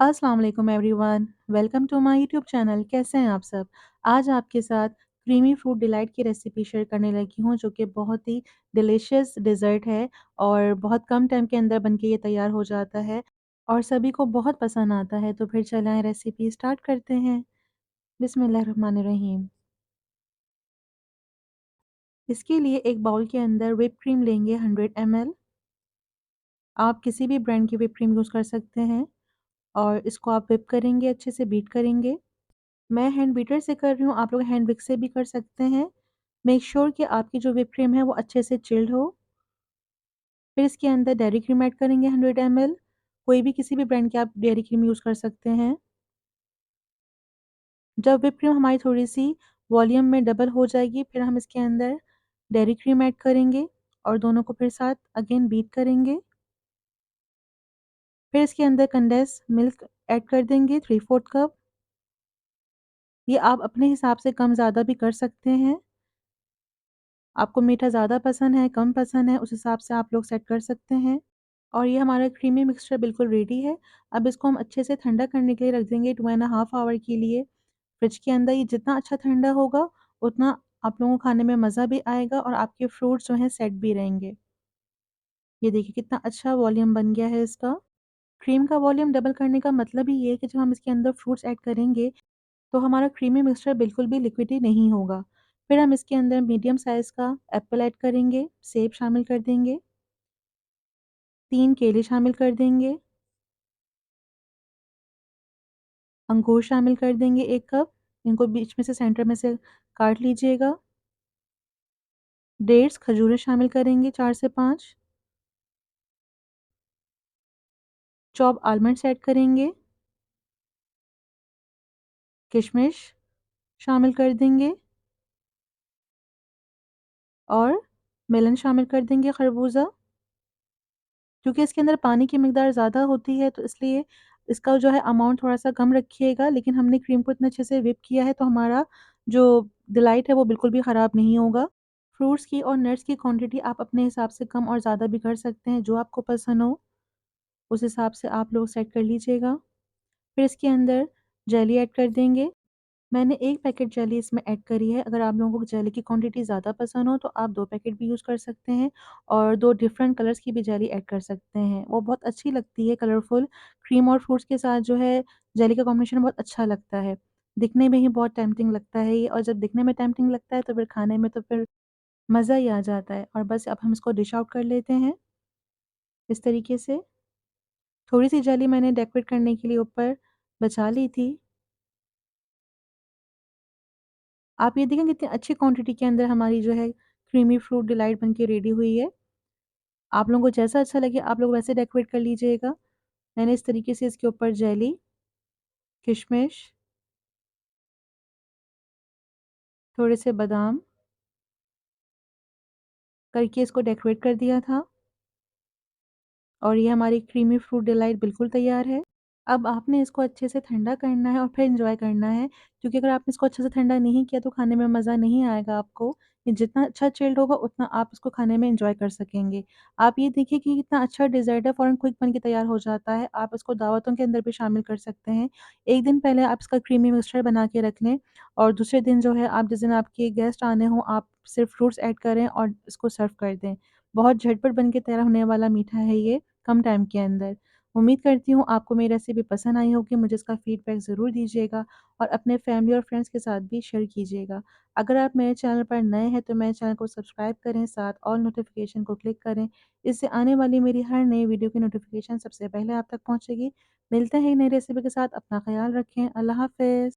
अस्सलाम वालेकुम everyone, welcome to my YouTube channel. कैसे हैं आप सब? आज आपके साथ क्रीमी फ्रूट डिलाइट की रेसिपी शेयर करने लगी हूँ, जो कि बहुत ही डिलीशियस डेज़र्ट है और बहुत कम टाइम के अंदर बन के ये तैयार हो जाता है और सभी को बहुत पसंद आता है। तो फिर चलें रेसिपी स्टार्ट करते हैं। बिस्मिल्लाहिर्रहमानिर्रहीम। इसके लिए एक बाउल के अंदर व्हिप क्रीम लेंगे 100 ml। आप किसी भी ब्रांड की व्हिप क्रीम यूज़ कर सकते हैं और इसको आप व्हिप करेंगे, अच्छे से बीट करेंगे। मैं हैंड बीटर से कर रही हूँ, आप लोग हैंड विक्स से भी कर सकते हैं। मेक श्योर कि आपकी जो व्हिप क्रीम है वो अच्छे से चिल्ड हो। फिर इसके अंदर डेयरी क्रीम ऐड करेंगे 100 ml। कोई भी किसी भी ब्रांड की आप डेयरी क्रीम यूज़ कर सकते हैं। जब व्हिप क्रीम हमारी थोड़ी-सी वॉल्यूम में डबल हो जाएगी, फिर हम इसके अंदर डेयरी क्रीम ऐड करेंगे और दोनों को फिर साथ अगेन बीट करेंगे। फिर इसके अंदर कंडेंस मिल्क ऐड कर देंगे 3/4 कप। ये आप अपने हिसाब से कम-ज़्यादा भी कर सकते हैं। आपको मीठा ज़्यादा पसंद है, कम पसंद है, उस हिसाब से आप लोग सेट कर सकते हैं। और ये हमारा क्रीमी मिक्सचर बिल्कुल रेडी है। अब इसको हम अच्छे से ठंडा करने के लिए रख देंगे 2 एंड अ हाफ आवर के लिए फ्रिज के अंदर। ये जितना अच्छा ठंडा होगा, उतना आप लोगों को खाने में मज़ा भी आएगा और आपके फ्रूट्स जो हैं सेट भी रहेंगे। ये देखिए कितना अच्छा वॉल्यूम बन गया है इसका। क्रीम का वॉल्यूम डबल करने का मतलब ही ये है कि जब हम इसके अंदर फ्रूट्स ऐड करेंगे, तो हमारा क्रीमी मिक्सचर बिल्कुल भी लिक्विडी नहीं होगा। फिर हम इसके अंदर मीडियम साइज़ का एप्पल ऐड करेंगे, सेब शामिल कर देंगे, 3 केले शामिल कर देंगे, अंगूर शामिल कर देंगे 1 कप, इनको बीच में से सेंटर में से काट लीजिएगा। डेट्स खजूरें शामिल करेंगे 4 से 5, चॉप आलमंड्स ऐड करेंगे, किशमिश शामिल कर देंगे और मेलन शामिल कर देंगे खरबूजा। क्योंकि इसके अंदर पानी की मिकदार ज़्यादा होती है, तो इसलिए इसका जो है अमाउंट थोड़ा-सा कम रखिएगा, लेकिन हमने क्रीम को इतने अच्छे से व्हिप किया है, तो हमारा जो डिलाइट है वो बिल्कुल भी ख़राब नहीं होगा। फ्रूट्स की और नट्स की क्वांटिटी आप अपने हिसाब से कम और ज़्यादा भी कर सकते हैं, जो आपको पसंद हो, उस हिसाब से आप लोग सेट कर लीजिएगा। फिर इसके अंदर जेली ऐड कर देंगे। मैंने 1 पैकेट जेली इसमें ऐड करी है। अगर आप लोगों को जेली की क्वांटिटी ज़्यादा पसंद हो, तो आप 2 पैकेट भी यूज़ कर सकते हैं और 2 डिफरेंट कलर्स की भी जेली ऐड कर सकते हैं। वो बहुत अच्छी लगती है कलरफुल। क्रीम और फ्रूट्स के साथ जो है जेली का कॉम्बिनेशन बहुत अच्छा लगता है। दिखने में ही बहुत टेम्प्टिंग लगता है ये, और जब दिखने में टेम्प्टिंग लगता है, तो फिर खाने में तो फिर मज़ा ही आ जाता है। और बस अब हम इसको डिश आउट कर लेते हैं इस तरीके से। थोड़ी-सी जेली मैंने डेकोरेट करने के लिए ऊपर बचा ली थी। आप ये देखें कितनी अच्छी क्वांटिटी के अंदर हमारी जो है क्रीमी फ्रूट डिलाइट बन के रेडी हुई है। आप लोगों को जैसा अच्छा लगे आप लोग वैसे डेकोरेट कर लीजिएगा। मैंने इस तरीके से इसके ऊपर जेली, किशमिश, थोड़े से बादाम करके इसको डेकोरेट कर दिया था और ये हमारी क्रीमी फ्रूट डिलाइट बिल्कुल तैयार है। अब आपने इसको अच्छे से ठंडा करना है और फिर एन्जॉय करना है, क्योंकि अगर आपने इसको अच्छे से ठंडा नहीं किया तो खाने में मज़ा नहीं आएगा आपको। ये जितना अच्छा चिल्ड होगा उतना आप इसको खाने में एन्जॉय कर सकेंगे। आप ये देखिए कि कितना अच्छा डेज़र्ट है, फ़ौरन क्विक बन के तैयार हो जाता है। आप इसको दावतों के अंदर भी शामिल कर सकते हैं। 1 दिन पहले आप इसका क्रीमी मिक्सचर बना के रख लें और दूसरे दिन जो है आप जिस दिन आपके गेस्ट आने हों, आप सिर्फ़ फ्रूट्स ऐड करें और इसको सर्व कर दें। बहुत झटपट बन के तैयार होने वाला मीठा है ये, कम टाइम के अंदर। उम्मीद करती हूँ आपको मेरी रेसिपी पसंद आई होगी। मुझे इसका फीडबैक ज़रूर दीजिएगा और अपने फैमिली और फ्रेंड्स के साथ भी शेयर कीजिएगा। अगर आप मेरे चैनल पर नए हैं तो मेरे चैनल को सब्सक्राइब करें, साथ ऑल नोटिफिकेशन को क्लिक करें। इससे आने वाली मेरी हर नई वीडियो की नोटिफिकेशन सबसे पहले आप तक पहुँचेगी। मिलते हैं एक नई रेसिपी के साथ, अपना ख़्याल रखें। अल्लाह हाफ़िज़।